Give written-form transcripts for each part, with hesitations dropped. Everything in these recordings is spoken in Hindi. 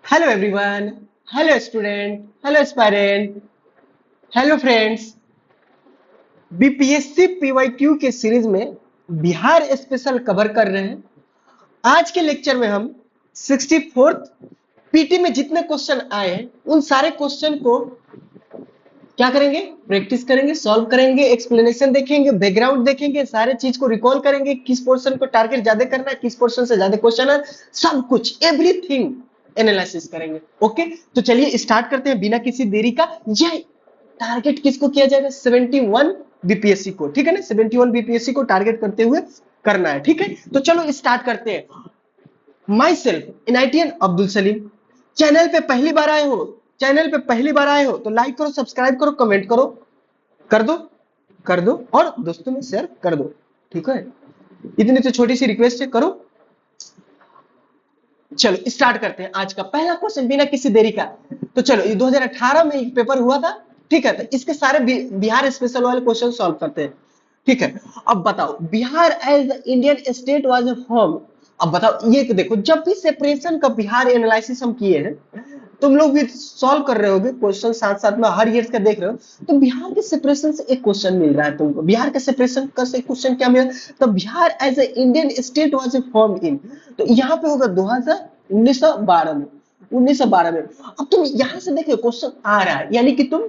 Hello everyone. Hello student. Hello aspirant. Hello friends. BPSC PYQ के सीरीज में बिहार स्पेशल कवर कर रहे हैं। आज के लेक्चर में हम 64th पीटी में जितने क्वेश्चन आए हैं उन सारे क्वेश्चन को क्या करेंगे, प्रैक्टिस करेंगे, सॉल्व करेंगे, एक्सप्लेनेशन देखेंगे, बैकग्राउंड देखेंगे, सारे चीज को रिकॉल करेंगे, किस पोर्शन को टारगेट ज्यादा करना है, किस पोर्शन से ज्यादा क्वेश्चन है, सब कुछ एवरीथिंग एनालिसिस करेंगे। ओके, तो चलिए स्टार्ट करते हैं बिना किसी देरी का। यह टारगेट किसको किया जाएगा? 71 बीपीएससी को, ठीक है ना? 71 बीपीएससी को टारगेट करते हुए करना है, ठीक है? तो चलो स्टार्ट करते हैं। माई सेल्फ इनाइटियन अब्दुल सलीम। चैनल पे पहली बार आए हो, चैनल पे पहली बार आए हो तो लाइक करो, सब्सक्राइब करो, कमेंट करो, कर दो, कर दो और दोस्तों में शेयर कर दो, ठीक है? इतनी तो छोटी सी रिक्वेस्ट है, करो। चलो स्टार्ट करते हैं आज का पहला क्वेश्चन बिना किसी देरी का। तो चलो, ये 2018 में एक पेपर हुआ था, ठीक है? तो इसके सारे बिहार स्पेशल वाले क्वेश्चन सॉल्व करते हैं, ठीक है? अब बताओ, Bihar as the Indian state was form. अब बताओ, ये देखो, जब भी सेपरेशन का बिहार एनालिसिस हम किए हैं, तुम लोग भी सॉल्व कर रहे होगे क्वेश्चन, साथ साथ में हर ईयर का देख रहे हो, तो बिहार के सेपरेशन से एक क्वेश्चन मिल रहा है तुमको। बिहार के सेपरेशन का से क्वेश्चन क्या मिला? तो Bihar as a Indian state was form in, तो यहाँ पे होगा 1912 में, 1912 में। अब तुम यहां से देखो क्वेश्चन आ रहा है, यानी कि तुम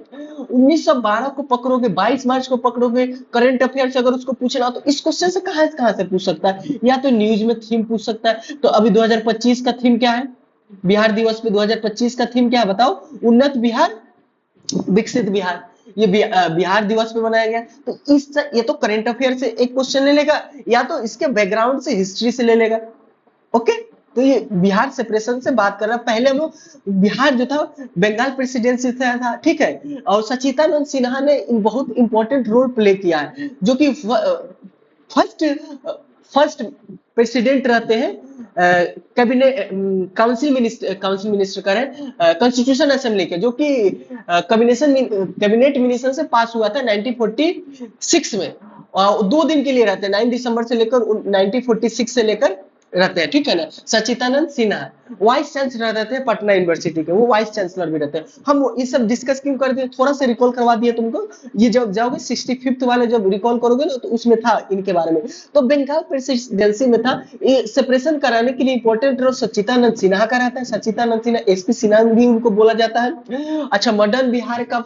1912 को पकड़ोगे, 22 मार्च को पकड़ोगे, करंट अफेयर से अगर उसको पूछना तो इस क्वेश्चन से कहां से पूछ सकता है? या तो न्यूज में थीम पूछ सकता है। तो अभी 2025 का थीम क्या है? बिहार दिवस पे 2025 का थीम क्या है बताओ? उन्नत बिहार, विकसित बिहार। ये बिहार दिवस पे बनाया गया। तो इस ये तो करंट अफेयर से एक क्वेश्चन ले लेगा, या तो इसके बैकग्राउंड से, हिस्ट्री से ले लेगा। ओके, तो ये बिहार सेपरेशन से बात कर रहा है। पहले वो बिहार जो था बंगाल प्रेसिडेंसी से था, ठीक है? और सचिदानंद सिन्हा ने बहुत इंपॉर्टेंट रोल प्ले किया है, जो कि फर्स्ट फर्स्ट प्रेसिडेंट रहते हैं कैबिनेट काउंसिल मिनिस्टर का है, कॉन्स्टिट्यूशन असेंबली के, जो कि कैबिनेट मिनिस्टर से पास हुआ था 1946 में। और 2 दिन के लिए रहते हैं, 9 दिसंबर से लेकर 1946 से लेकर रहते हैं, ठीक है ना? सचिदानंद सिन्हा वाइस चांसलर रहते हैं पटना यूनिवर्सिटी के, वो वाइस चांसलर भी रहते हैं। हम ये सब डिस्कस क्यों करते हैं, थोड़ा सा रिकॉल करवा दिया तुमको। ये जब जाओगे 65th वाले जब रिकॉल करोगे ना, तो उसमें था इनके बारे में। तो बंगाल प्रेसिडेंसी में था, ये सेपरेशन कराने के लिए इंपॉर्टेंट रोल सचिदानंद सिन्हा का रहता है। सचिदानंद सिन्हा, एसपी सिन्हा भी उनको बोला जाता है। अच्छा, मॉडर्न बिहार का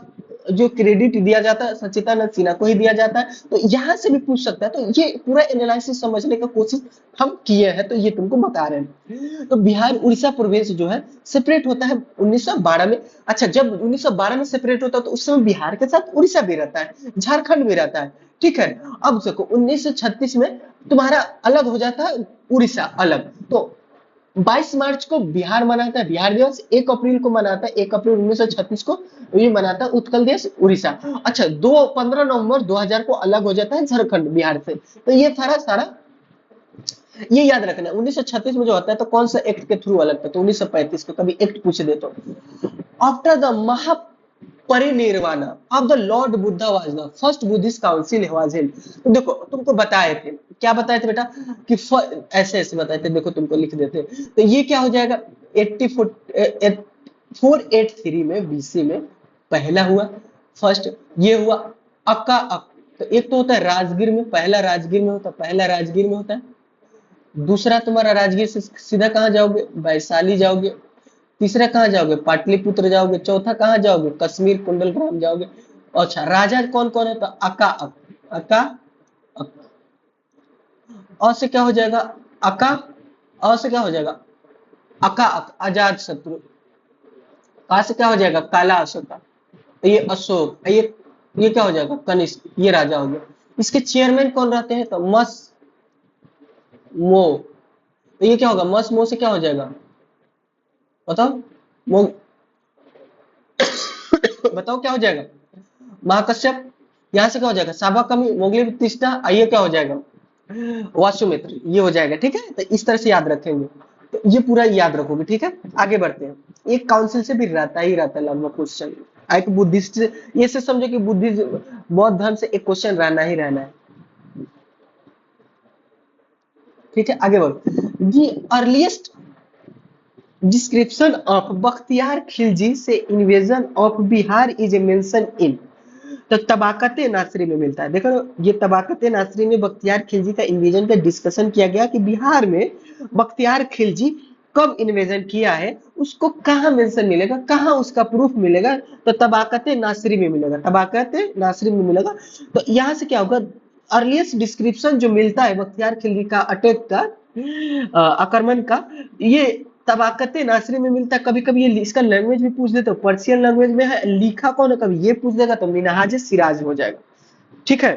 जो क्रेडिट दिया जाता है सचिदानंद सिन्हा को ही दिया जाता है। तो यहां से भी पूछ सकता है। तो ये पूरा एनालिसिस समझने का कोशिश हम किए हैं, तो ये तुमको बता रहे हैं। तो बिहार उड़ीसा प्रोविंस जो है सेपरेट होता है 1912 में। अच्छा, जब 1912 में सेपरेट होता है तो उस समय बिहार के साथ उड़ीसा भी रहता है, झारखंड भी रहता है, ठीक है? अब देखो 1936 में तुम्हारा अलग हो जाता है, उड़ीसा अलग। तो 22 मार्च को बिहार मनाता है बिहार दिवस, 1 अप्रैल को मनाता है, 1 अप्रैल 1936 को ये मनाता है उत्कल दिवस उड़ीसा। अच्छा, 15 नवंबर 2000 को अलग हो जाता है झारखंड बिहार से। तो ये सारा सारा ये याद रखना है। 1936 में जो होता है तो कौन सा एक्ट के थ्रू अलग था? तो 1935 को। कभी एक्ट पूछ दे तो, after the Mahaparinirvan of the Lord Buddha was the first Buddhist council was held. तो देखो, तुमको बताए थे, क्या बताए थे बेटा? कि ऐसे ऐसे बताए थे, देखो तुमको लिख देते। तो ये क्या हो जाएगा? 483 में बीसी में पहला हुआ, फर्स्ट। ये हुआ अक्का अक। तो एक तो होता है राजगीर में, पहला राजगीर में होता है, पहला राजगीर में होता है। दूसरा तुम्हारा राजगीर से सीधा कहाँ जाओगे? वैशाली जाओगे। तीसरा कहाँ जाओगे? पाटलिपुत्र जाओगे। चौथा कहाँ जाओगे? कश्मीर कुंडलग्राम जाओगे। अच्छा, राजा कौन कौन है? तो अका अक, अका अक। और से क्या हो जाएगा? अका। और से क्या हो जाएगा? अका अक, आजाद शत्रु। का से क्या हो जाएगा? काला अशोका। तो ये अशोक, ये क्या हो जाएगा? कनिष्क। ये राजा हो गया। इसके चेयरमैन कौन रहते हैं? तो मस मो। तो ये क्या होगा? मस मो से क्या हो जाएगा बताओ? मो बताओ क्या हो जाएगा? महाकश्यप। यहां से क्या हो जाएगा? साबा कमी, मोगली प्रतिष्ठा। ये क्या हो जाएगा? वासुमित्र। ये हो जाएगा, ठीक है? तो इस तरह से याद रखेंगे। तो ये पूरा याद रखोगे, ठीक है? आगे बढ़ते हैं। एक काउंसिल से भी रहता ही रहता है लगभग क्वेश्चन। एक बुद्धिस्ट से, ये से समझो कि बुद्धिज्म बौद्ध धर्म से एक क्वेश्चन रहना ही रहना है, ठीक है? आगे बढ़ो जी। Earliest description of Bakhtiyar Khilji से invasion of Bihar is a mention in. तो तबाकत नासरी में मिलता है। देखो ये तबाकत नासरी में बख्तियार खिलजी का इन्वेजन का डिस्कशन किया गया कि बिहार में बख्तियार खिलजी कब इन्वेजन किया है, उसको कहाँ मेंशन मिलेगा, कहाँ उसका प्रूफ मिलेगा, तो तबाकत नासरी में मिलेगा, तबाकत नासरी में मिलेगा। तो यहाँ से क्या होगा, अर्लीस्ट डिस्क्रिप्शन जो मिलता है बख्तियार खिलजी का अटैक का, आक्रमण का, ये तबाकत नासरी में मिलता है। कभी कभी ये इसका लैंग्वेज भी पूछ देते हो, पर्शियन लैंग्वेज में है, लिखा कौन है, कभी ये पूछ देगा तो मिनहाज सिराज हो जाएगा। ठीक है,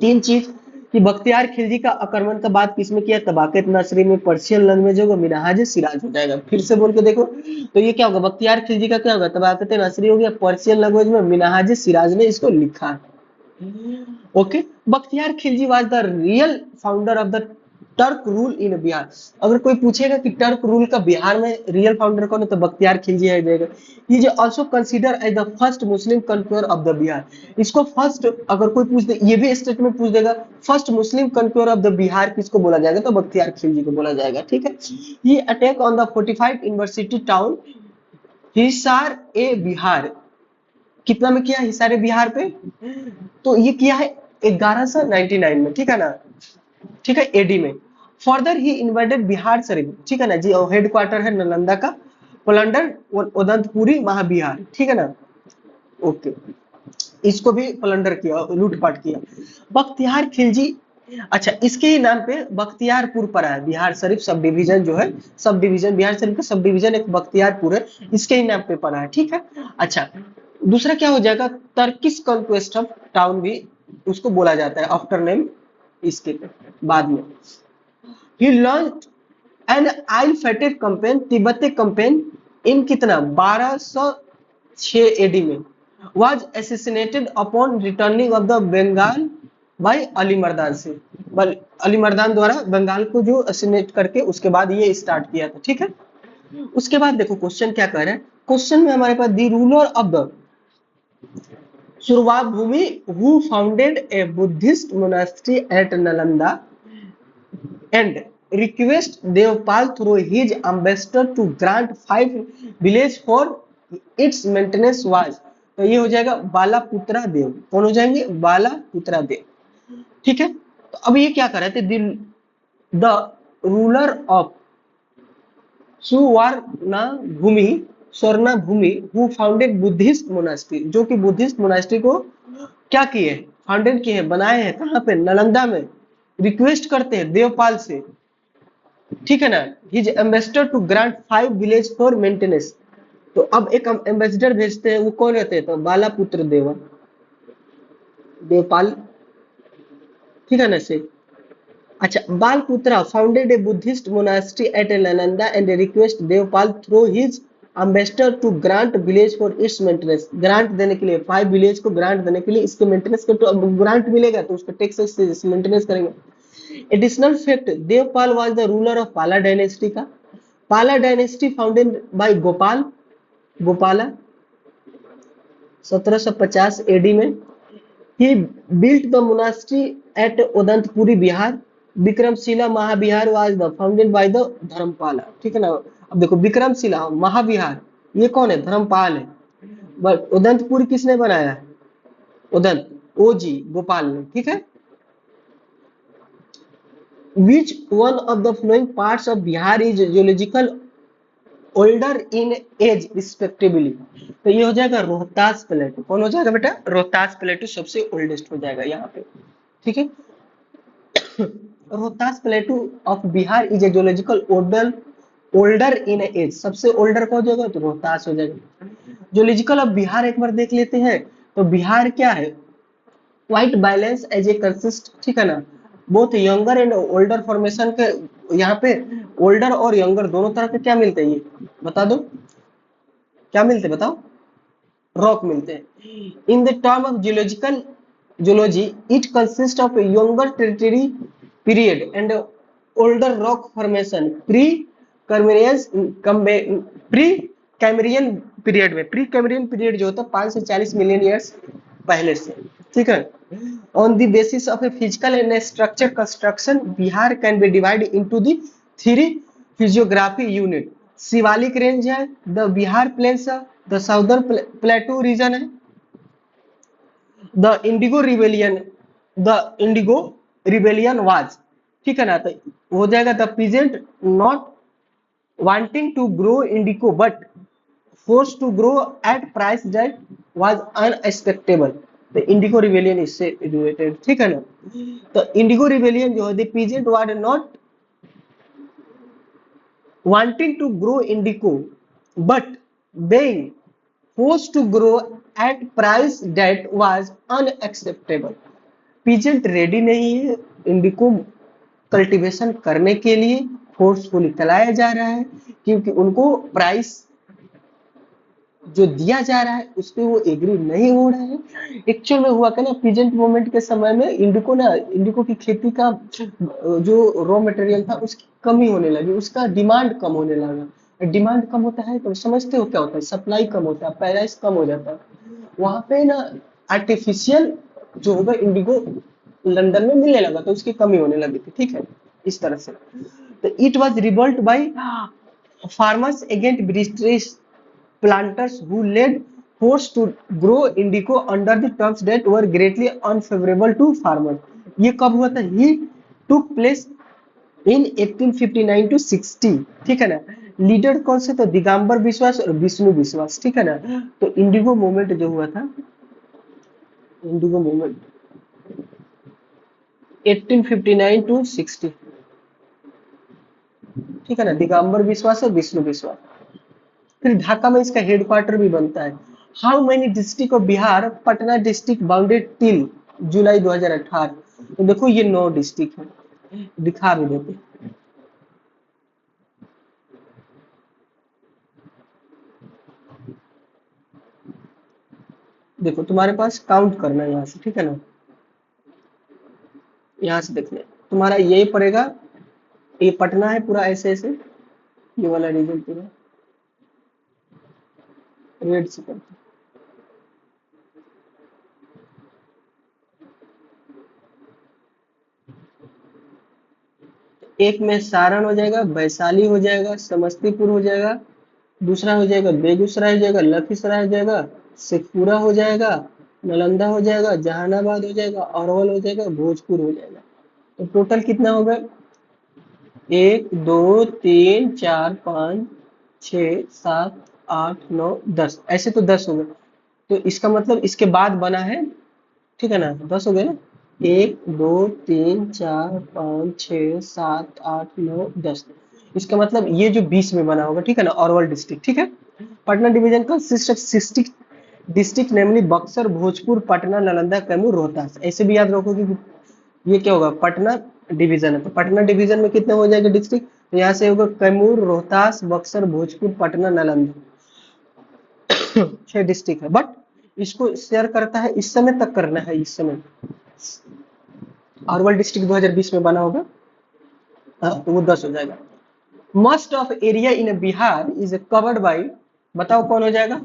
तीन चीज कि बख्तियार खिलजी का आक्रमण का बात किसमें किया, तबाकत नासरी में, पर्शियन लैंग्वेज होगा, मिनहाज सिराज हो जाएगा। फिर से बोल के देखो तो ये क्या होगा, बख्तियार खिलजी का क्या होगा, तबाकत नासरी हो गया, पर्शियन लैंग्वेज में मिनहाज सिराज ने इसको लिखा। Okay, Bakhtiyar Khilji was the real founder of the Turk rule in Bihar. अगर कोई पूछेगा कि टर्क रूल का बिहार में रियल फाउंडर कौन है, तो बख्तियार खिलजी है देगा। ये जो also consider as the first Muslim conqueror of the Bihar, इसको फर्स्ट अगर कोई पूछ दे, ये भी स्टेटमेंट पूछ देगा, first Muslim conqueror of the Bihar किसको बोला जाएगा, तो बख्तियार खिलजी को बोला जाएगा। ठीक है, ये attack on the fortified university town Hisar ए बिहार, कितना में किया, हिसार ए बिहार पे, तो ये किया है 1199 में। ठीक है ना, ठीक है, एडी में। फर्दर ही इन्वाइडेड बिहार शरीफ, ठीक है ना जी, और हेडक्वार्टर है नालंदा का, प्लंडर उदंतपुरी महाबिहार। ठीक है ना, ओके, इसको भी प्लंडर किया, लूटपाट किया। बख्तियार खिलजी, अच्छा इसके ही नाम पे बख्तियारपुर पड़ा है, बिहार शरीफ सब डिवीजन जो है, सब डिवीजन बिहार शरीफ का सब डिवीजन एक बख्तियारपुर है, इसके ही नाम पे पड़ा है। ठीक है, अच्छा दूसरा क्या हो जाएगा, टर्किश कॉन्क्वेस्ट ऑफ टाउन भी उसको बोला जाता है, आफ्टर नेम इसके बाद में। He launch an ill fated campaign, तिब्बती कैंपेन, इन कितना 1206 एडी में, was assassinated upon returning of the Bengal by Ali Mardan से, अली मर्दान द्वारा बंगाल को जो असैसिनेट करके उसके बाद ये स्टार्ट किया था। ठीक है, उसके बाद देखो क्वेश्चन क्या कह रहे हैं, क्वेश्चन में हमारे पास the ruler of the Survabhumi, who founded a Buddhist monastery at Nalanda and request Devpal through his ambassador to grant 5 villages for its maintenance was, तो ये हो जाएगा बालापुत्रा देव। कौन हो जाएंगे, बालापुत्रा देव। ठीक है, तो अब ये क्या कर रहे थे, the ruler of Suvarna Bhumi, Swarna Bhumi, who founded Buddhist monastery, जो कि बुद्धिस्ट मोनास्ट्री को क्या किए, फाउंडेड किए, बनाए हैं, कहाँ पे, नालंदा में। रिक्वेस्ट करते हैं देवपाल से, ठीक है ना, his ambassador to grant 5 village for maintenance. तो अब एक एम्बेसडर भेजते हैं, वो कौन रहते हैं, तो बालापुत्र देवा, देवपाल। ठीक है ना से, अच्छा, Balaputra founded a Buddhist monastery at Nalanda and request Devapala through his ambassador to grant village for its maintenance, grant देने के लिए, 5 विलेज को ग्रांट देने के लिए, इसके मेंटेनेंस के तो ग्रांट मिलेगा तो उसका टैक्स से मेंटेनेंस करेंगे। Additional fact, Devapala was the ruler of Pala dynasty का, Pala dynasty founded by Gopal, Gopala 1750 AD में। He built the monastery at Udantapuri Bihar, Vikramashila Mahavihara was the founded by the Dharmapala. ठीक है ना, अब देखो विक्रमशिला महाविहार ये कौन है, धर्मपाल है, बट उदंतपुर किसने बनाया है, उदंत ओजी गोपाल ने। ठीक है, which one of the flowing parts of Bihar is geological older in age respectively, तो ये हो जाएगा रोहतास प्लेटू। कौन हो जाएगा बेटा, रोहतास प्लेटू सबसे ओल्डेस्ट हो जाएगा यहाँ पे। ठीक है, Rohtas plateau of Bihar is a geological older in age, सबसे ओल्डर कौन हो जाएगा, तो रोहतास हो जाएगा। जियोलॉजिकल ऑफ बिहार एक बार देख लेते हैं, तो बिहार क्या है, quite balance as a consist, ठीक है ना, both younger and older formation के, यहाँ पे ओल्डर और यंगर दोनों तरह के क्या मिलते हैं, ये बता दो क्या मिलते हैं, बताओ, रॉक मिलते हैं। इन the term of geological zoology, it consists of a younger tertiary period and older rock formation pre-Cambrian period में, pre-Cambrian period जो होता है 5 से 40 मिलियन ईयर्स पहले से। ठीक है, on the basis of a physical and a structure construction, Bihar can be divided into the 3 physiography unit, Shivalik range है, द बिहार प्लेन्स है, द साउदर्न प्लेटू रीजन है, the Indigo rebellion, the Indigo rebellion was, ठीक है ना। तो हो जाएगा the peasant not wanting to grow indigo but forced to grow at price that was unacceptable. The indigo rebellion is related, ठीक है ना। तो indigo rebellion जो है, the peasant were not wanting to grow indigo but being forced to grow at price that was unacceptable. Peasant ready नहीं है इंडिको कल्टीवेशन करने के लिए, फोर्सफुली चलाया जा रहा है क्योंकि उनको प्राइस जो दिया जा रहा है उस पे वो एग्री नहीं हो रहे हैं। एक्चुअल में हुआ क्या ना, पीजेंट मूवमेंट के समय में इंडिको की खेती का जो रॉ मटेरियल था उसकी कमी होने लगी, उसका डिमांड कम होने लगा। डिमांड कम होता है तो समझते हो क्या होता है, सप्लाई कम होता है, प्राइस कम हो जाता है। वहां पे ना आर्टिफिशियल जो होगा इंडिगो लंदन में मिलने लगा तो उसकी कमी होने लगी थी, ठीक है, इस तरह से। तो it was revolt by farmers against British planters who led force to grow indigo under the terms that were greatly unfavorable to farmers. ये कब हुआ था? He took place in 1859 to 60, ठीक है ना। लीडर कौन से? तो दिगंबर विश्वास और विष्णु विश्वास, ठीक है ना। तो इंडिगो मूवमेंट जो हुआ था, इंडिगो मूवमेंट 1859 टू 60, ठीक है ना। दिगंबर विश्वास और विष्णु विश्वास। फिर ढाका में इसका हेडक्वार्टर भी बनता है। How many district of Bihar Patna district bounded till July 2018? तो देखो ये 9 डिस्ट्रिक्ट है, दिखा भी देते। देखो तुम्हारे पास काउंट करना है यहाँ से, ठीक है ना। यहाँ से देखने तुम्हारा यही पड़ेगा, ये पटना है पूरा ऐसे ऐसे, ये वाला रीजन पूरा रेड से करते। एक में सारण हो जाएगा, वैशाली हो जाएगा, समस्तीपुर हो जाएगा, दूसरा हो जाएगा बेगूसराय हो जाएगा, लखीसराय हो जाएगा, शेखपुरा हो जाएगा, नालंदा हो जाएगा, जहानाबाद हो जाएगा, अरवल हो जाएगा, भोजपुर हो जाएगा। तो टोटल कितना होगा? 1 2 3 4 5 6 7 8 9 10, ऐसे तो 10 हो गए। तो इसका मतलब इसके बाद बना है, ठीक है ना, 10 हो गए ना। 1 2 3 4 5 6 7 8 9 10, इसका मतलब ये जो 20 में बना होगा, ठीक है ना, अरवल डिस्ट्रिक्ट, ठीक है। Patna division consist of 60 district namely Buxar, Bhojpur, Patna, Nalanda, Kaimur, Rohtas. ऐसे भी याद रखो कि ये क्या होगा, पटना डिवीजन है। तो पटना डिवीजन में कितने हो जाएगा डिस्ट्रिक्ट? तो यहाँ से होगा कैमूर, रोहतास, बक्सर, भोजपुर, पटना, नालंदा, 6 डिस्ट्रिक्ट है। बट इसको शेयर करता है, इस समय तक करना है, इस समय अरवल डिस्ट्रिक्ट 2020 में बना होगा, तो वो 10 हो जाएगा। Must of area in Bihar is covered by, बताओ कौन हो जाएगा?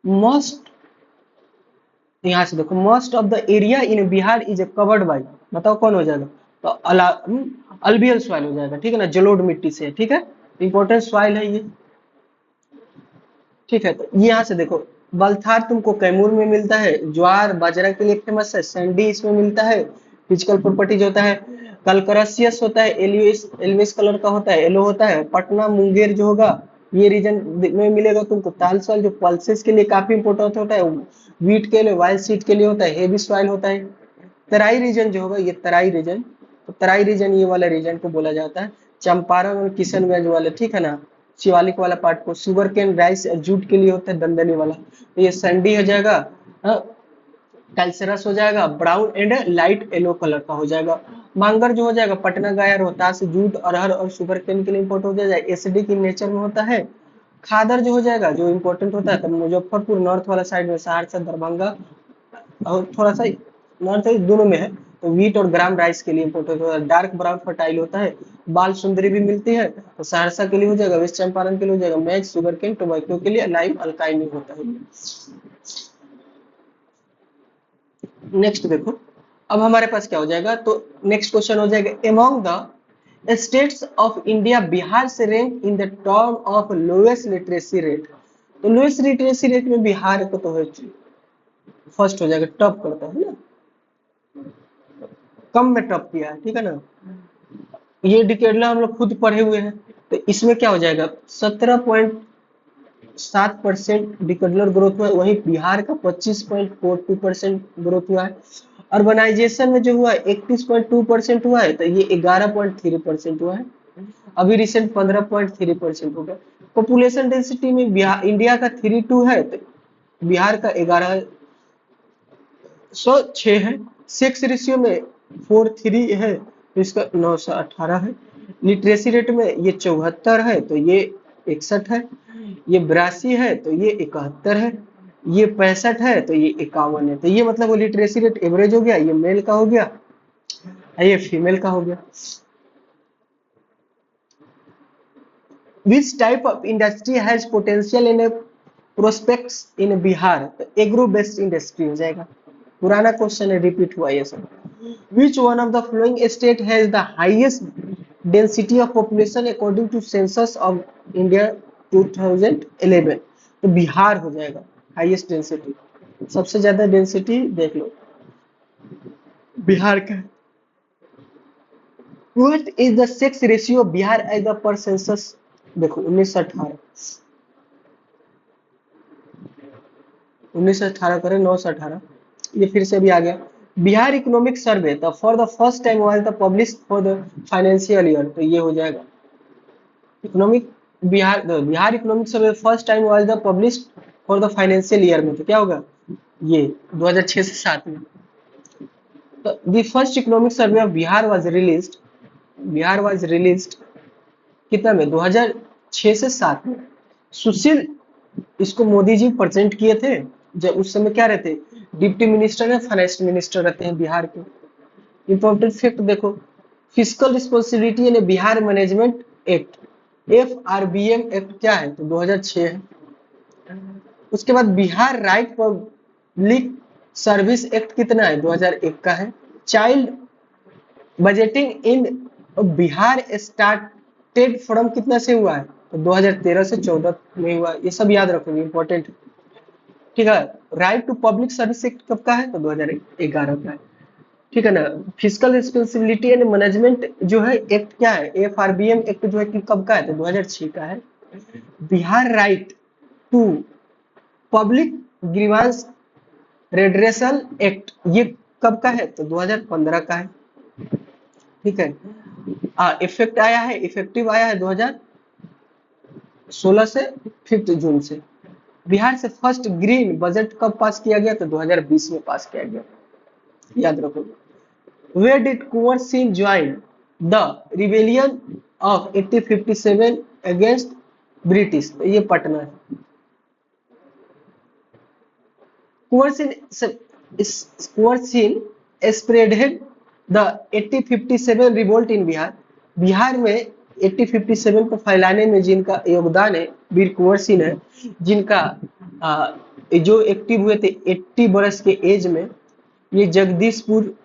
मोस्ट, यहाँ से देखो, most of the area in Bihar is covered by, बताओ कौन हो जाएगा? तो अल्बियल सॉइल हो जाएगा, ठीक है ना, जलोढ़ मिट्टी से, ठीक है, इंपॉर्टेंट सॉइल है ये, ठीक है। तो यहाँ से देखो, बलथार तुमको कैमूर में मिलता है, ज्वार बाजरा के लिए फेमस है, सैंडी इसमें मिलता है। फिजिकल प्रॉपर्टीज होता है, कलकरसियस होता है, एल्विस कलर का होता है, येलो होता है। पटना मुंगेर जो होगा ये रीजन में मिलेगा तुमको। ताल सॉइल जो पल्सेस के लिए काफी इंपोर्टेंट होता है, वीट के लिए, वाइल्ड सीड के लिए होता है, हेवी सॉइल होता है। तराई रीजन जो होगा, ये तराई रीजन, तो तराई रीजन ये वाला रीजन को बोला जाता है। चंपारण और किशनगंज वाले, ठीक है ना, शिवालिक वाला पार्ट को शुगर केन, राइस, जूट के लिए होता है, दंदनी वाला। तो ये सैंडी हो जाएगा, कैल्सरस हो जाएगा, brown and light yellow colour का हो जाएगा। मांगर जो हो जाएगा पटना, गया, रोहतास, जूट, अरहर और शुगर केन के लिए इंपोर्ट हो जाएगा, एसिडिक इन नेचर में होता है। खादर जो हो जाएगा, जो इंपॉर्टेंट होता है, तो मुजफ्फरपुर नॉर्थ वाला साइड में, सहरसा, दरभंगा और थोड़ा सा नॉर्थ ईस्ट दोनों में है। तो व्हीट और ग्राम राइस के लिए इंपोर्टेंट होता है, डार्क ब्राउन फर्टाइल होता है। बाल सुंदरी भी मिलती है, तो सहरसा के लिए हो जाएगा, वेस्ट चंपारण के लिए हो जाएगा, मैच, शुगर केन, टोबैको के लिए लाइम अल्काइन होता है। नेक्स्ट देखो, अब हमारे पास क्या हो जाएगा, तो नेक्स्ट क्वेश्चन हो जाएगा, among the states of India Bihar से rank in the term of lowest literacy rate. तो लोएस्ट लिटरेसी रेट में बिहार को तो फर्स्ट हो जाएगा, टॉप करता है ना, कम में टॉप किया है, ठीक है ना। ये डिकेडला हम लोग खुद पढ़े हुए हैं, तो इसमें क्या हो जाएगा, 17.7% डिकेडलर ग्रोथ हुआ है, वहीं बिहार का 25.42% ग्रोथ हुआ है। अर्बनाइजेशन में जो हुआ है 31.2% हुआ है, तो ये 11.3% हुआ है। अभी रिसेंट 15.3% हो गया। पॉपुलेशन डेंसिटी में इंडिया का 32 है, तो बिहार का 1106 है। सेक्स रेशियो में 43 है, तो इसका 918 है। लिटरेसी रेट में ये 74 है, तो ये 61 है। ये 82 है, तो ये 71 है। ये 65 है, तो ये 51 है। तो ये मतलब वो लिटरेसी रेट एवरेज हो गया, ये मेल का हो गया, ये फीमेल का हो गया। Which type of industry has potential in a prospects in Bihar? तो एग्रो बेस्ड इंडस्ट्री हो जाएगा। पुराना क्वेश्चन है, रिपीट हुआ ये सब। Which one of the following state has the highest density of population according to census of India 2011? तो बिहार हो जाएगा हाईएस्ट डेंसिटी, सबसे ज्यादा डेंसिटी देख लो बिहार का। What is the sex ratio of Bihar as the per census? देखो 1918 करें 918, ये फिर से भी आ गया। Bihar economic survey the for the first time was the publish for the financial year, तो ये हो जाएगा economic Bihar economic survey first time was the publish for the financial year में, तो क्या होगा ये 2006 से 7 में। तो the first economic survey of Bihar was released कितना में, 2006 से 7 में। सुशील इसको मोदी जी प्रेजेंट किए थे, जब उस समय क्या रहते, डिप्टी मिनिस्टर या फाइनेंस मिनिस्टर रहते हैं बिहार के। इंपॉर्टेंट फैक्ट देखो, फिजिकल रिस्पॉन्सिबिलिटी यानी Bihar management act FRBM act क्या है, तो 2006 है। उसके बाद Bihar right public service act कितना है, 2001 का है। Child budgeting in Bihar started from कितना से हुआ है, तो 2013 से 14 में हुआ। ये सब याद रखोगे, इंपॉर्टेंट, ठीक है। Right to public service act कब का है, तो 2011 का है, ठीक है ना। फिजिकल रिस्पॉन्सिबिलिटी एंड मैनेजमेंट जो है एक्ट क्या है, FRBM एक्ट जो है कि कब का है, तो 2006 का है। Bihar right to public grievance redressal act ये कब का है, तो 2015 का है, ठीक है। इफेक्ट आया है, इफेक्टिव आया है 2016 से 5 जून से। बिहार से फर्स्ट ग्रीन बजट कब पास किया गया, तो 2020 में पास किया गया, याद रखोगे। Where did Kunwar Singh join the rebellion of 1857 against British? तो ये पटना है। Kunwar Singh spearheaded the 1857 revolt in Bihar. Bihar में 1857 को फैलाने में जिनका योगदान है वीर कुंवर सिंह है, जिनका जो एक्टिव हुए थे 80 बरस के एज में। ये जगदीशपुर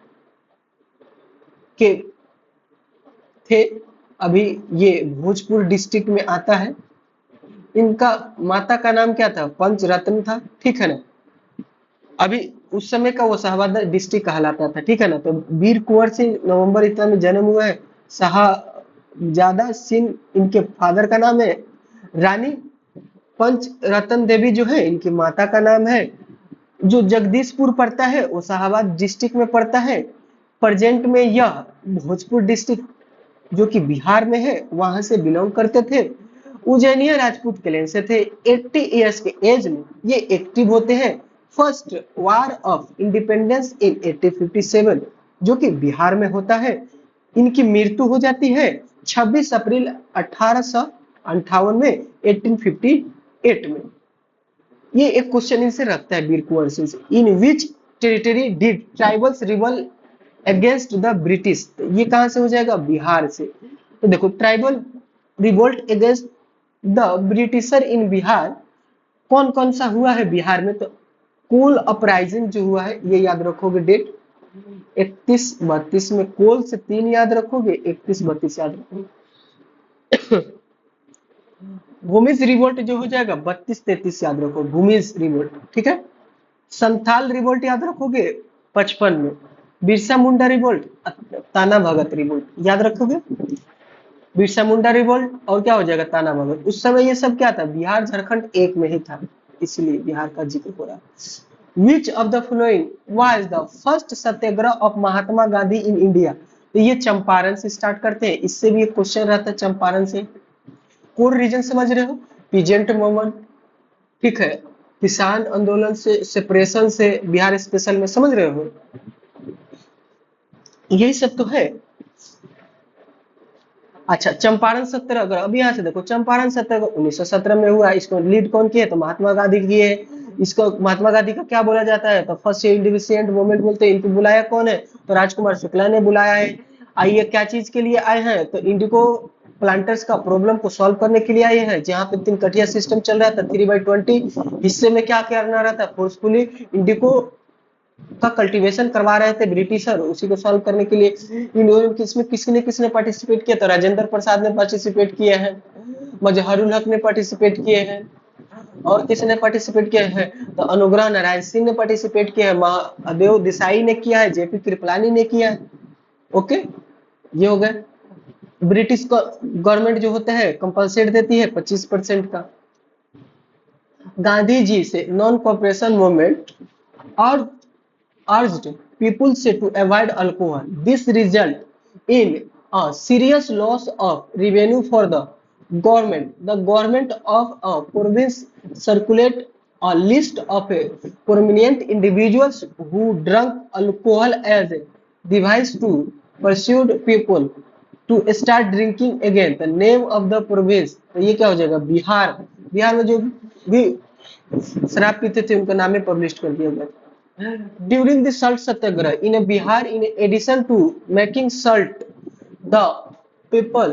के थे, अभी ये भोजपुर डिस्ट्रिक्ट में आता है। इनका माता का नाम क्या था, पंचरत्न था, ठीक है ना। अभी उस समय का वो शाहबाद डिस्ट्रिक्ट कहलाता था, ठीक है ना। तो वीर कुंवर सिंह नवंबर इतना में जन्म हुआ है। शाहजादा सिंह इनके फादर का नाम है। रानी पंचरत्न देवी जो है इनकी माता का नाम है। जो जगदीशपुर पड़ता है वो शाहबाद डिस्ट्रिक्ट में पड़ता है। प्रेजेंट में यह भोजपुर डिस्ट्रिक्ट जो कि बिहार में है वहां से बिलोंग करते थे। उज्जैनिया राजपूत क्लैन से थे। 80 इयर्स के एज में ये एक्टिव होते हैं। First war of independence in 1857 जो कि बिहार में होता है। इनकी मृत्यु हो जाती है 26 अप्रैल 1858 में 1858 में। ये एक क्वेश्चन इनसे रखता है वीर कुंवर सिंह से। In which territory did tribals rebel against the British? ये कहां से हो जाएगा, बिहार से। तो देखो tribal revolt against the Britisher in Bihar कौन कौन सा हुआ है बिहार में, तो कोल अपराइजिंग जो हुआ है ये याद रखोगे डेट 31 32 में कोल से 3 याद रखोगे, 31 32 याद रखोगे। भूमिज रिवोल्ट जो हो जाएगा 32 33 याद रखो, भूमिज रिवोल्ट, ठीक है। संथाल रिवोल्ट याद रखोगे 55 में, बिरसा मुंडा रिवोल्ट, ताना भगत रिवोल्ट याद रखोगे, बिरसा मुंडा रिवोल्ट और क्या हो जाएगा, ताना भगत। उस समय ये सब क्या था, बिहार झारखंड एक में ही था, इसलिए बिहार का जिक्र हो रहा है। Which of the following was the first Satyagraha of Mahatma Gandhi in India. तो ये चंपारण से स्टार्ट करते हैं, इससे भी एक क्वेश्चन रहता है चंपारण से। कोर रीजन समझ रहे हो, पीजेंट मूवमेंट, ठीक है, किसान आंदोलन से, सेपरेशन से, बिहार स्पेशल में, समझ रहे हो, यही सब तो है। अच्छा, चंपारण सत्याग्रह, अब यहाँ से देखो, चंपारण सत्याग्रह 1917 में हुआ, इसको लीड कौन किए, तो महात्मा गांधी किए। इसको महात्मा गांधी का क्या बोला जाता है, तो फर्स्ट इंडिपेंडेंट मूवमेंट बोलते हैं। इनको बुलाया कौन है, तो राजकुमार शुक्ला ने बुलाया है। आइए क्या चीज के लिए आए हैं, तो इंडिको प्लांटर्स का प्रॉब्लम को सॉल्व करने के लिए आए हैं, जहाँ पे 3 कटिया सिस्टम चल रहा था, 3/20 हिस्से में क्या करना रहता है, फोर्सफुली इंडिको का कल्टीवेशन करवा रहे थे ब्रिटिशर, उसी को सॉल्व करने के लिए इसमें किसने किसने पार्टिसिपेट किया, तो राजेंद्र प्रसाद ने पार्टिसिपेट किए हैं, मजहरुल हक ने पार्टिसिपेट किए हैं, और किसने पार्टिसिपेट किया है, तो अनुग्रह नारायण सिंह ने पार्टिसिपेट किया है, महादेव देसाई ने किया है, जेपी कृपलानी ने किया है। ओके, ये हो गए। ब्रिटिश गवर्नमेंट जो होता है कंपलसेट देती है 25% का। गांधी जी से नॉन कॉपरेशन मूवमेंट और urged people to avoid alcohol. This result in a serious loss of revenue for the government. The government of a province circulate a list of prominent individuals who drank alcohol as a device to persuade people to start drinking again. The name of the province, तो ये क्या हो जाएगा, बिहार। बिहार में जो भी शराब पीते थे उनका नाम में पब्लिश कर दिया गया। During the salt satyagraha in a Bihar, in addition to making salt, the people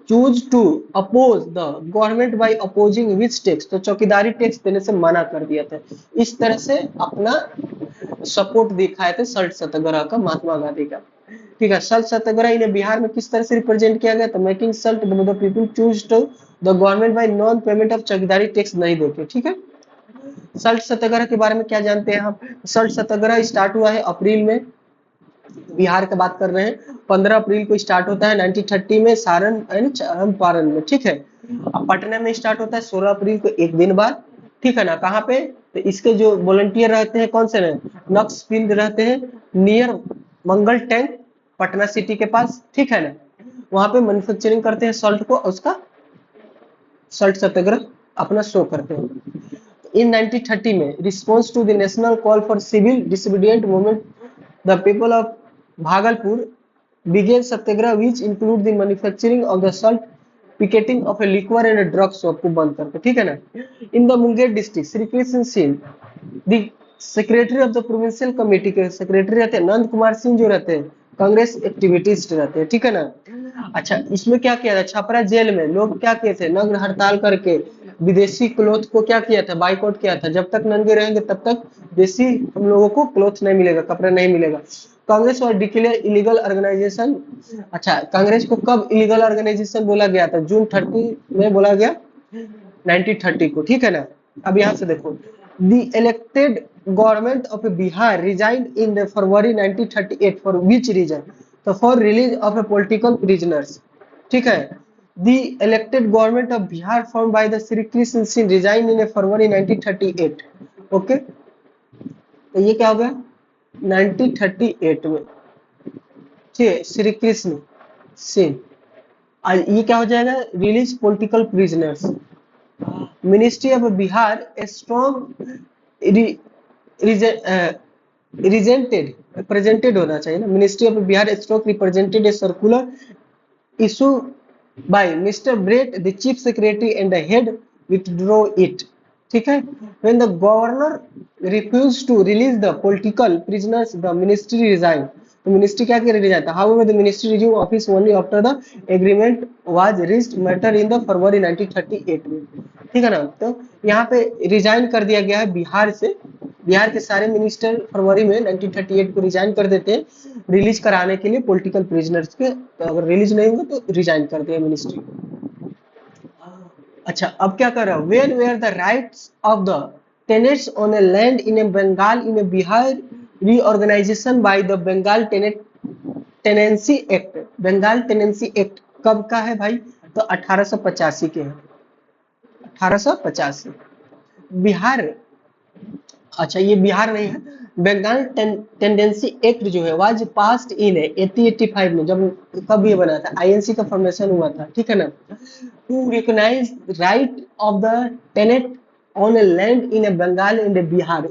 choose to oppose the government by opposing which tax, तो चौकीदारी टैक्स देने से मना कर दिया था। इस तरह से अपना सपोर्ट दिखाए थे सल्ट सत्याग्रह का महात्मा गांधी का, ठीक है। सल्ट सत्याग्रह इन्हें बिहार में किस तरह से रिप्रेजेंट किया गया, तो making salt the people choose to the government by non payment of chaukidari tax नहीं देके, ठीक है। सल्ट सत्याग्रह के बारे में क्या जानते हैं आप, सल्ट सत्याग्रह स्टार्ट हुआ है अप्रैल में, बिहार की बात कर रहे हैं, 15 अप्रैल को स्टार्ट होता है 1930 में सारण चंपारण में, ठीक है। अब पटना में स्टार्ट होता है 16 अप्रैल को, एक दिन बाद, ठीक है ना। कहाँ पे, तो इसके जो वॉलंटियर रहते हैं कौन से, नक्स फील्ड रहते हैं नियर मंगल टैंक, पटना सिटी के पास, ठीक है ना। वहां पे मैन्युफैक्चरिंग करते हैं सॉल्ट को, उसका सल्ट सत्याग्रह अपना शो करते हैं। In 1930 में response to the national call for civil disobedient movement, the people of Bhagalpur began satyagraha which include the manufacturing of the salt, picketing of a liquor and a drug shop को बंद करके, ठीक है ना। In the Munger district, Sri Krishna Singh, the secretary of the provincial committee के secretary रहते हैं नंद कुमार सिंह, जो रहते हैं कांग्रेस एक्टिविटीज रहते हैं, ठीक है ना। अच्छा, इसमें क्या किया था, छपरा जेल में लोग क्या किए थे, नग्न हड़ताल करके विदेशी क्लोथ को क्या किया था, बाइकआउट किया था। जब तक नंगे रहेंगे तब तक देसी हम लोगों को क्लोथ नहीं मिलेगा, कपड़ा नहीं मिलेगा। कांग्रेस और डिक्लेयर इलीगल ऑर्गेनाइजेशन। अच्छा, कांग्रेस को कब इलीगल ऑर्गेनाइजेशन बोला गया था, जून 30 में बोला गया 1930 को, ठीक है ना। अब यहाँ से देखो, the elected government of Bihar resigned in February 1938 for which reason, तो for release of a political prisoners, ठीक है। The elected government of Bihar formed by the Sri Krishna Singh resigned in February 1938. Okay, तो ये क्या हो गया 1938 में, ठीक है, श्री कृष्ण सिंह। ये क्या हो जाएगा, release political prisoners. Ministry of Bihar strong presented होना चाहिए ना, ministry of Bihar strong represented a circular issue by Mr. Brett, the chief secretary, and the head withdraw it, ठीक है। When the governor refused to release the political prisoners, the ministry resigned, तो मिनिस्ट्री क्या कर रिजाइन था। However the ministry resume office only after the agreement was reached matter in the फरवरी 1938 में, ठीक है ना। तो यहाँ पे रिजाइन कर दिया गया है बिहार से। बिहार के सारे मिनिस्टर फरवरी में 1938 को रिजाइन कर देते हैं रिलीज कराने के लिए पॉलिटिकल प्रिजनर्स के। तो अगर रिलीज नहीं होंगे तो रिजाइन कर दिया मिनिस्ट्री। अच्छा, अब क्या कर रहा है, where where the rights of the tenants on a land in a Bengal in a Bihar reorganization by the Bengal tenancy act. Bengal tenancy act कब का है भाई, तो 1885 के है, 1885। बिहार, अच्छा ये बिहार नहीं है, बंगाल टेंडेंसी एक्ट जो है वाज पास्ड इन 1885 में, जब कब ये बना था, आईएनसी का फॉर्मेशन हुआ था, ठीक है ना। To recognise right of the tenant on a land in a Bengal in a Bihar,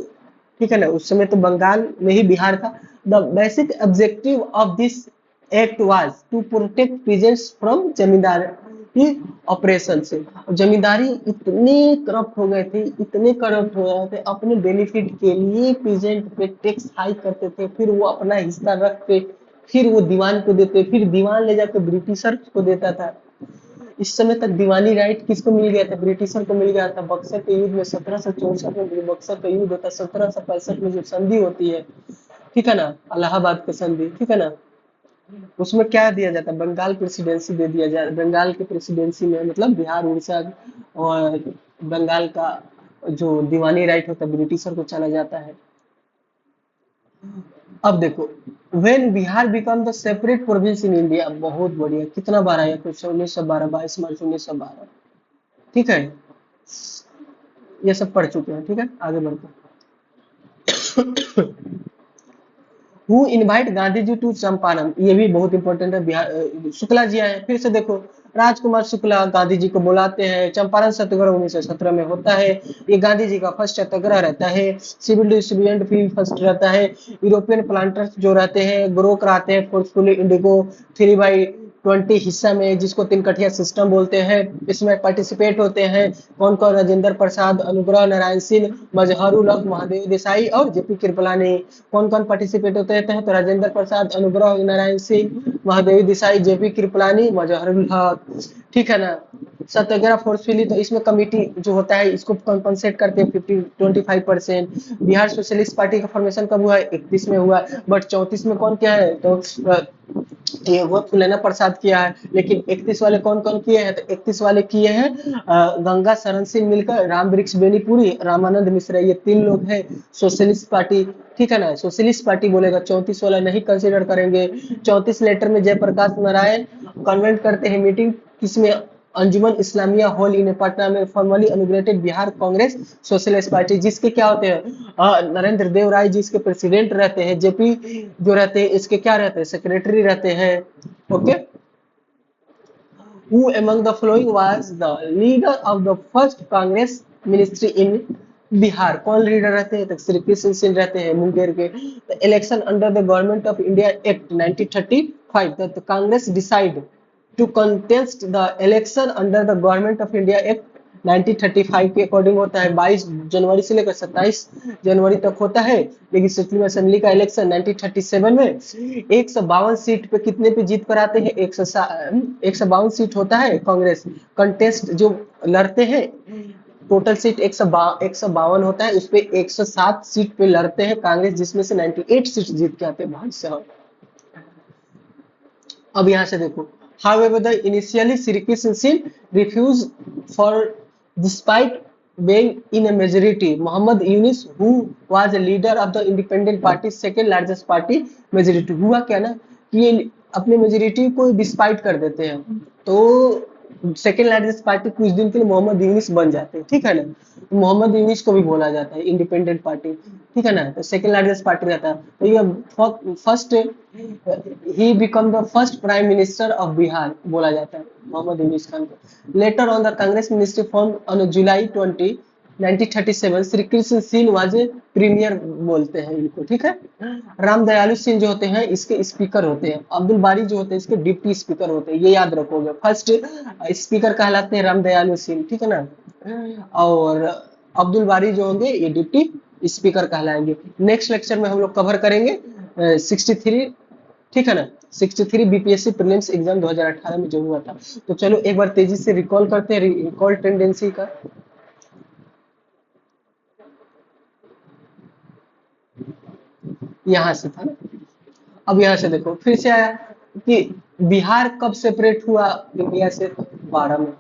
ठीक है ना। उस समय तो बंगाल में ही बिहार था। The basic objective of this act was to protect peasants from zamindar operation से। जमींदारी इतने करप्ट हो गए थे, इतने करप्ट हो गए थे, अपने बेनिफिट के लिए पीजेंट पे टैक्स हाई करते थे, फिर वो अपना हिस्सा रख के फिर वो दीवान को देते, फिर दीवान ले जाकर ब्रिटिशर को देता था। इस समय तक दीवानी राइट किसको मिल गया था, ब्रिटिशर को मिल गया था। बक्सर के युद्ध में 1764 में बक्सर का युद्ध होता है, 1765 में जो संधि होती है, ठीक है ना, इलाहाबाद की संधि, ठीक है ना, उसमें क्या दिया जाता है, बंगाल प्रेसिडेंसी दे दिया जाए। बंगाल की प्रेसिडेंसी में मतलब बिहार, उड़ीसा और बंगाल का जो दीवानी राइट होता है ब्रिटिशर को चला जाता है। अब देखो, when Bihar become the separate province in India, बहुत बढ़िया, कितना बार आया क्वेश्चन, 1912, 22 मार्च 1912, ठीक है, ये सब पढ़ चुके हैं, ठीक है, आगे बढ़ते हैं। Who invite Gandhi ji to Champaran, ये भी बहुत इंपॉर्टेंट है, बिहार शुक्ला जी आए, फिर से देखो, राजकुमार शुक्ला गांधी जी को बुलाते हैं। चंपारण सत्याग्रह 1917 में होता है, ये गांधी जी का फर्स्ट सत्याग्रह रहता है। सिविल डिसोबीडिएंट भी फर्स्ट रहता है। यूरोपियन प्लांटर्स जो रहते हैं ग्रो कराते हैं फोर्सफुली इंडिगो 3/20 हिस्सा में, जिसको तीन कठिया सिस्टम बोलते हैं। इसमें पार्टिसिपेट होते हैं कौन कौन, राजेंद्र प्रसाद, अनुग्रह नारायण सिंह, मजहरुल हक, महादेव देसाई और जेपी कृपलानी। कौन कौन पार्टिसिपेट होते हैं, तो राजेंद्र प्रसाद, अनुग्रह नारायण सिंह, महादेवी देसाई, जेपी कृपलानी, मजहरुल हक, ठीक है ना। सत्याग्रह फोर्सफुली, तो इसमें कमिटी जो होता है इसको कंपनसेट करते हैं 25%। बिहार सोशलिस्ट पार्टी का फॉर्मेशन कब हुआ है, 31 में हुआ, बट 34 में कौन क्या है, तो ये वो फुलेना प्रसाद किया है। लेकिन 31 वाले कौन कौन किए हैं, तो 31 वाले किए हैं गंगा शरण सिंह मिलकर, राम वृक्ष बेनीपुरी, रामानंद मिश्रा, ये 3 लोग हैं सोशलिस्ट पार्टी, ठीक है ना, सोशलिस्ट पार्टी बोलेगा। 34 वाला नहीं कंसिडर करेंगे। 34 लेटर में जयप्रकाश नारायण कन्वेंट करते हैं मीटिंग, किसमें, अंजुमन इस्लामिया हॉल इन पटना में, formally inaugurated Bihar Congress socialist party, जिसके क्या होते हैं, नरेंद्र देव राय जी इसके प्रेसिडेंट रहते हैं, जेपी जो रहते हैं इसके क्या रहते हैं, सेक्रेटरी रहते हैं, okay. Who among the following was the leader of the first Congress ministry in Bihar, कौन लीडर रहते हैं, तो श्री कृष्ण सिंह रहते हैं मुंगेर के। Election under the government of India act 1935, the Congress decide to contest the election under the government of India act 1935 के अकॉर्डिंग होता है। 22 जनवरी से लेकर 27 जनवरी तक होता है। लेजिस्लेटिव असेंबली का इलेक्शन 1937 में 152 सीट पे कितने पे जीत कर आते हैं, 152 सीट होता है। कांग्रेस कंटेस्ट जो लड़ते हैं, टोटल सीट 152 होता है, उस पे 107 सीट पे लड़ते हैं कांग्रेस, जिसमें से 98 सीट जीत के आते हैं भाई साहब। अब यहाँ से देखो, however the initially Sri Krishna Sin refused for despite being in a majority, Muhammad Yunus who was a leader of the independent party second largest party majority, हुआ क्या ना कि ये अपने मेजोरिटी को डिस्पाइट कर देते हैं, तो सेकेंड लार्जेस्ट पार्टी कुछ दिन के लिए मोहम्मद यूनिस बन जाते हैं, ठीक है ना। मोहम्मद यूनिस को भी बोला जाता है इंडिपेंडेंट पार्टी, ठीक है ना, तो सेकेंड लार्जेस्ट पार्टी रहता है। तो ये फर्स्ट ही become the first prime minister of Bihar बोला जाता है मोहम्मद यूनिस खान को। Later on the Congress ministry form on July 20 1937 Shri Krishna Singh was premier बोलते हैं इनको, ठीक है। राम दयालु सिंह जो होते हैं इसके स्पीकर होते हैं। अब्दुल बारी जो होते हैं इसके डिप्टी स्पीकर होते हैं, ये याद रखोगे। फर्स्ट स्पीकर कहलाते हैं राम दयालु सिंह, ठीक है ना, और अब्दुल बारी जो होंगे ये डिप्टी स्पीकर कहलाएंगे। नेक्स्ट लेक्चर में हम लोग कवर करेंगे 63 ठीक है ना। 63 बीपीएससी प्रीलिम्स एग्जाम 2018 में जो हुआ था। तो चलो एक बार तेजी से रिकॉल करते हैं, रिकॉल टेंडेंसी का। यहाँ से था ना, अब यहाँ से देखो फिर से आया कि बिहार कब सेपरेट हुआ इंडिया से, 12 में।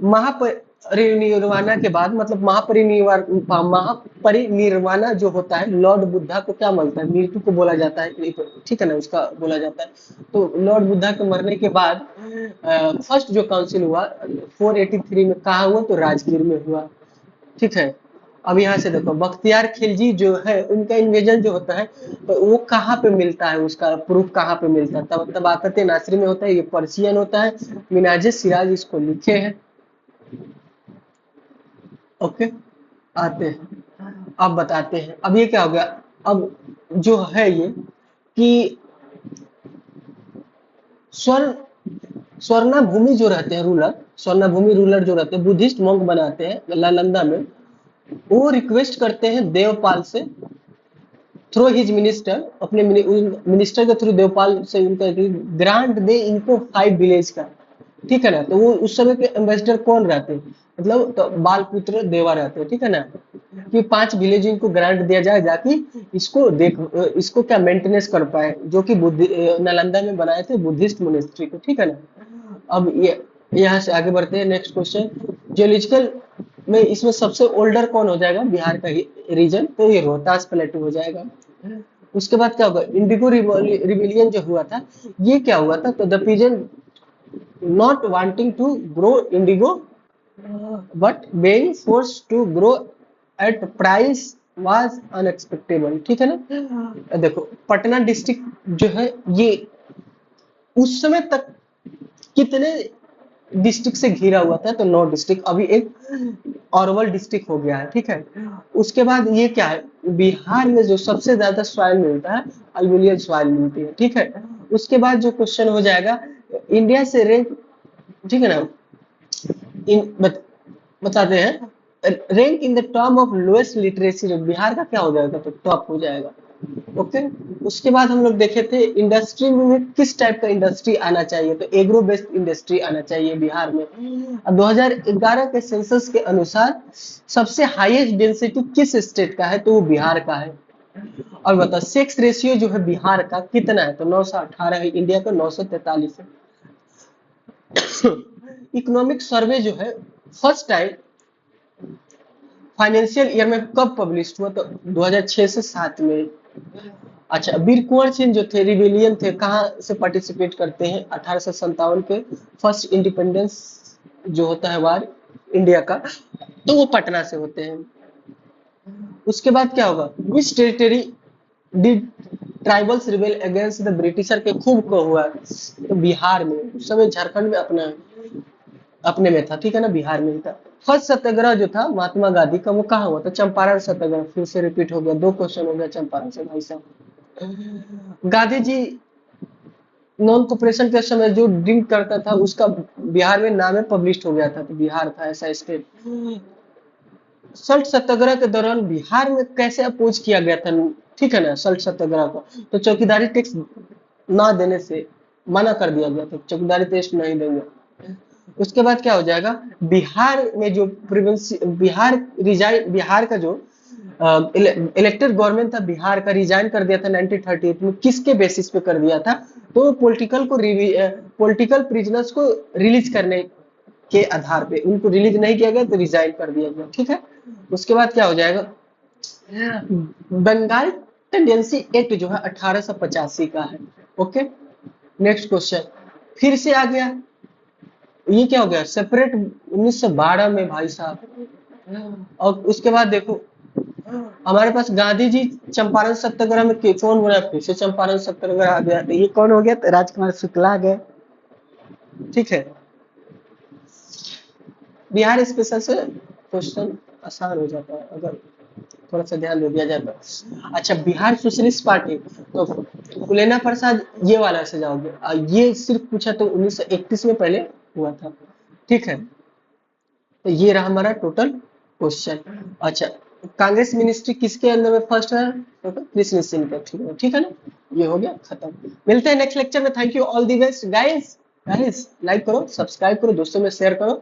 महापरिनिर्वाणा के बाद, मतलब महापरिनिर्वाणा जो होता है, लॉर्ड बुद्धा को क्या बोलता है, मृत्यु को बोला जाता है, ठीक है ना, उसका बोला जाता है। तो लॉर्ड बुद्धा के मरने के बाद फर्स्ट जो काउंसिल हुआ 483 में, कहा हुआ, तो राजगीर में हुआ। ठीक है। अब यहाँ से देखो बख्तियार खिलजी जो है, उनका इन्वेजन जो होता है, तो वो कहाँ पे मिलता है, उसका प्रूफ कहाँ पे मिलता है, तब तबाकत नासरी में होता है, ये पर्शियन होता है, मिनाज सिराज इसको लिखे हैं। ओके, आते हैं, अब बताते हैं, अब ये क्या हो गया, अब जो है ये कि स्वर्ण स्वर्णा भूमि जो रहते हैं रूलर, स्वर्णा भूमि रूलर जो रहते हैं, बुद्धिस्ट monk बनाते हैं नालंदा में। वो रिक्वेस्ट करते हैं देवपाल से, थ्रू हिज मिनिस्टर, अपने मिनिस्टर के थ्रू देवपाल से उनका ग्रांट दे इनको 5 विलेज का। ठीक है ना। तो वो उस समय के एम्बेसडर कौन रहते हैं, मतलब तो बालपुत्र देवा रहते हैं। ठीक है ना, कि 5 विलेज इनको ग्रांट दिया जाए, जाकि इसको देख, इसको क्या मेंटेनेंस कर पाए, जो कि नालंदा में बनाए थे बुद्धिस्ट मोनेस्ट्री को। ठीक है ना। अब ये यहाँ से आगे बढ़ते हैं, नेक्स्ट क्वेश्चन। जियोलॉजिकल में इसमें सबसे ओल्डर कौन हो जाएगा बिहार का रीजन, तो ये रोहतास प्लेटू हो जाएगा। उसके बाद क्या होगा, इंडिगो रिविलियन जो हुआ था, ये क्या हुआ था, तो the peasant not wanting to grow indigo but being forced to grow at price was unexpectable। ठीक है ना। देखो पटना डिस्ट्रिक्ट जो है, ये उस समय तक कितने डिस्ट्रिक्ट से घिरा हुआ था, तो 9 डिस्ट्रिक्ट, अभी एक औरवल डिस्ट्रिक्ट हो गया है। ठीक है। उसके बाद ये क्या है, बिहार में जो सबसे ज्यादा सॉइल मिलता है, अलुवियल सॉइल मिलती है। ठीक है। उसके बाद जो क्वेश्चन हो जाएगा, इंडिया से रैंक, ठीक है ना, बताते हैं, rank in the term of lowest literacy rate, Bihar का क्या हो जाएगा, तो टॉप हो जाएगा। ओके। उसके बाद हम लोग देखे थे इंडस्ट्री में किस टाइप का इंडस्ट्री आना चाहिए, तो एग्रो बेस्ड इंडस्ट्री आना चाहिए बिहार में। अब 2011 के सेंसस के अनुसार सबसे हाईएस्ट डेंसिटी किस स्टेट का है, तो वो बिहार का है। और बताओ सेक्स रेशियो जो है बिहार का कितना है, तो 918 है, इंडिया का 943 है। इकोनॉमिक सर्वे जो है फर्स्ट टाइम फाइनेंशियल ईयर में कब पब्लिश हुआ, तो 2006 से 7 में। अच्छा, वीर कुंवर सिंह जो थे रिबेलियन थे, कहाँ से पार्टिसिपेट करते हैं, 1857 के फर्स्ट इंडिपेंडेंस जो होता है वार इंडिया का, तो वो पटना से होते हैं। उसके बाद क्या होगा, which territory did tribals rebel against the Britisher, के खूब को हुआ, तो बिहार में। उस समय झारखंड में अपना अपने में था। ठीक है ना, बिहार में ही था। फर्स्ट सत्याग्रह जो था महात्मा गांधी का, वो कहाँ हुआ था, चंपारण सत्याग्रह। फिर से रिपीट हो गया, 2 क्वेश्चन हो गया चंपारण से भाई साहब। गांधी जी नॉन कॉपरेशन के समय जो ड्रिंक करता था, उसका बिहार में नाम पब्लिश हो गया था, तो बिहार था ऐसा स्टेट। सल्ट सत्याग्रह के दौरान बिहार में कैसे अपोज किया गया था, ठीक है ना, सल्ट सत्याग्रह को, तो चौकीदारी टैक्स ना देने से मना कर दिया गया था, चौकीदारी टैक्स नहीं देंगे। उसके बाद क्या हो जाएगा, बिहार में जो बिहार का जो इलेक्टेड गवर्नमेंट था बिहार का, रिजाइन कर दिया था 1938 में, किसके बेसिस पे कर दिया था, तो पॉलिटिकल प्रिजनर्स को रिलीज करने के आधार पे, उनको रिलीज नहीं किया गया तो रिजाइन कर दिया गया। ठीक है। उसके बाद क्या हो जाएगा, बंगाल टेंडेंसी एक्ट जो है 1885 का है। ओके। नेक्स्ट क्वेश्चन फिर से आ गया, ये क्या हो गया, सेपरेट 1912 में भाई साहब। और उसके बाद देखो हमारे पास गांधी जी चंपारण सत्याग्रह में कौन बना, फिर से चंपारण सत्याग्रह आ गया, तो ये कौन हो गया, तो राजकुमार शुक्ला आ गए। ठीक है। बिहार स्पेशल से क्वेश्चन आसान हो जाता है अगर थोड़ा सा ध्यान दे दिया जाए तो। अच्छा, बिहार सोशलिस्ट पार्टी, तो फुलेना प्रसाद ये वाला से जाओगे, ये सिर्फ पूछा तो 1931 में पहले हुआ था। ठीक है। तो ये रहा हमारा टोटल क्वेश्चन। अच्छा, कांग्रेस मिनिस्ट्री किसके अंदर में फर्स्ट है? तो कृष्ण सिंह का। ठीक है ना, ये हो गया खत्म। मिलते हैं नेक्स्ट लेक्चर में। Thank you, all the best guys. Guys like करो, सब्सक्राइब करो, दोस्तों में शेयर करो।